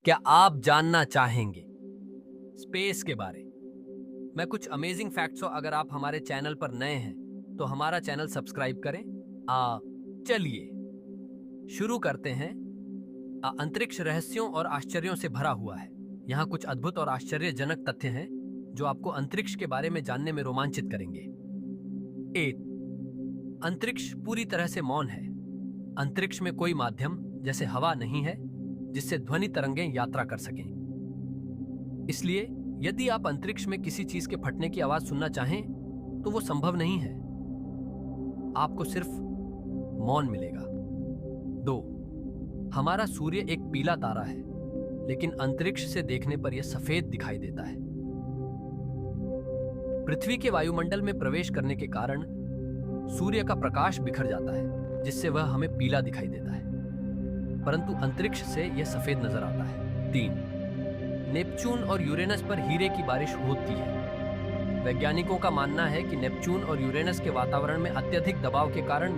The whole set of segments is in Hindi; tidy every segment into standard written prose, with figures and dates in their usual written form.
क्या आप जानना चाहेंगे स्पेस के बारे? मैं कुछ अमेजिंग फैक्ट्स। अगर आप हमारे चैनल पर नए हैं तो हमारा चैनल सब्सक्राइब करें। चलिए शुरू करते हैं। अंतरिक्ष रहस्यों और आश्चर्यों से भरा हुआ है। यहाँ कुछ अद्भुत और आश्चर्यजनक तथ्य हैं जो आपको अंतरिक्ष के बारे में जानने में रोमांचित करेंगे। 1. अंतरिक्ष पूरी तरह से मौन है। अंतरिक्ष में कोई माध्यम जैसे हवा नहीं है जिससे ध्वनि तरंगें यात्रा कर सकें। इसलिए यदि आप अंतरिक्ष में किसी चीज के फटने की आवाज सुनना चाहें तो वो संभव नहीं है। आपको सिर्फ मौन मिलेगा। 2. हमारा सूर्य एक पीला तारा है, लेकिन अंतरिक्ष से देखने पर यह सफेद दिखाई देता है। पृथ्वी के वायुमंडल में प्रवेश करने के कारण सूर्य का प्रकाश बिखर जाता है, जिससे वह हमें पीला दिखाई देता है, परंतु अंतरिक्ष से यह सफेद नजर आता है। 3. नेपच्यून और यूरेनस पर हीरे की बारिश होती है। वैज्ञानिकों का मानना है कि नेपच्यून और यूरेनस के वातावरण में अत्यधिक दबाव के कारण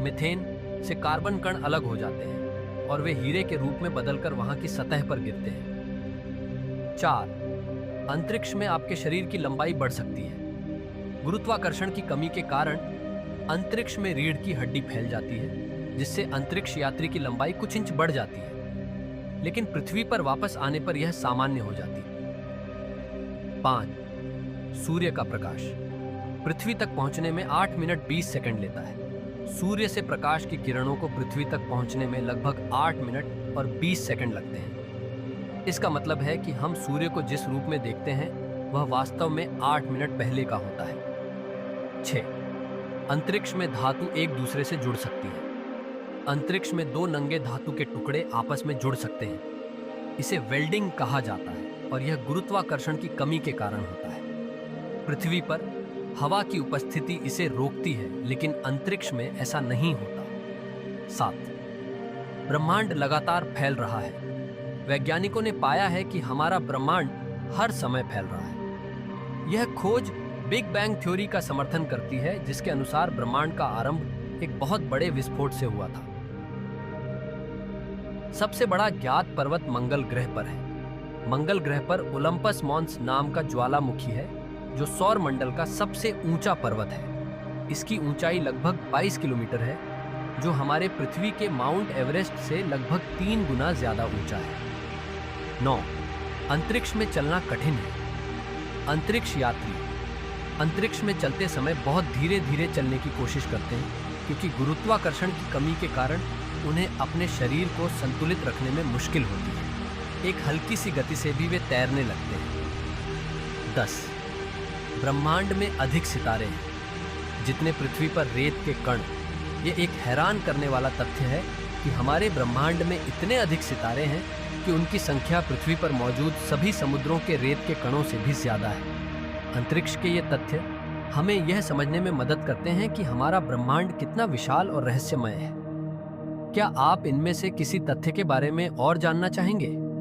मीथेन से कार्बन कण अलग हो जाते हैं और वे हीरे के रूप में बदलकर वहां की सतह पर गिरते हैं। 4. अंतरिक्ष में आपके शरीर की लंबाई बढ़ सकती है। गुरुत्वाकर्षण की कमी के कारण अंतरिक्ष में रीढ़ की हड्डी फैल जाती है, जिससे अंतरिक्ष यात्री की लंबाई कुछ इंच बढ़ जाती है, लेकिन पृथ्वी पर वापस आने पर यह सामान्य हो जाती है। 5. सूर्य का प्रकाश पृथ्वी तक पहुंचने में 8 मिनट 20 सेकंड लेता है। सूर्य से प्रकाश की किरणों को पृथ्वी तक पहुंचने में लगभग 8 मिनट और 20 सेकंड लगते हैं। इसका मतलब है कि हम सूर्य को जिस रूप में देखते हैं वह वास्तव में 8 मिनट पहले का होता है। 6. अंतरिक्ष में धातु एक दूसरे से जुड़ सकती है। अंतरिक्ष में 2 नंगे धातु के टुकड़े आपस में जुड़ सकते हैं। इसे वेल्डिंग कहा जाता है और यह गुरुत्वाकर्षण की कमी के कारण होता है। पृथ्वी पर हवा की उपस्थिति इसे रोकती है, लेकिन अंतरिक्ष में ऐसा नहीं होता। 7. ब्रह्मांड लगातार फैल रहा है। वैज्ञानिकों ने पाया है कि हमारा ब्रह्मांड हर समय फैल रहा है। यह खोज बिग बैंग थ्योरी का समर्थन करती है, जिसके अनुसार ब्रह्मांड का आरंभ एक बहुत बड़े विस्फोट से हुआ था। सबसे बड़ा ज्ञात पर्वत मंगल ग्रह पर है। मंगल ग्रह पर ओलंपस मॉन्स नाम का ज्वालामुखी है, जो सौर मंडल का सबसे ऊंचा पर्वत है। इसकी ऊंचाई लगभग 22 किलोमीटर है, जो हमारे पृथ्वी के माउंट एवरेस्ट से लगभग 3 गुना ज्यादा ऊंचा है। 9. अंतरिक्ष में चलना कठिन है। अंतरिक्ष यात्री अंतरिक्ष में चलते समय बहुत धीरे धीरे चलने की कोशिश करते हैं, क्योंकि गुरुत्वाकर्षण की कमी के कारण उन्हें अपने शरीर को संतुलित रखने में मुश्किल होती है। एक हल्की सी गति से भी वे तैरने लगते हैं। 10. ब्रह्मांड में अधिक सितारे हैं जितने पृथ्वी पर रेत के कण। ये एक हैरान करने वाला तथ्य है कि हमारे ब्रह्मांड में इतने अधिक सितारे हैं कि उनकी संख्या पृथ्वी पर मौजूद सभी समुद्रों के रेत के कणों से भी ज्यादा है। अंतरिक्ष के ये तथ्य हमें यह समझने में मदद करते हैं कि हमारा ब्रह्मांड कितना विशाल और रहस्यमय है। क्या आप इनमें से किसी तथ्य के बारे में और जानना चाहेंगे?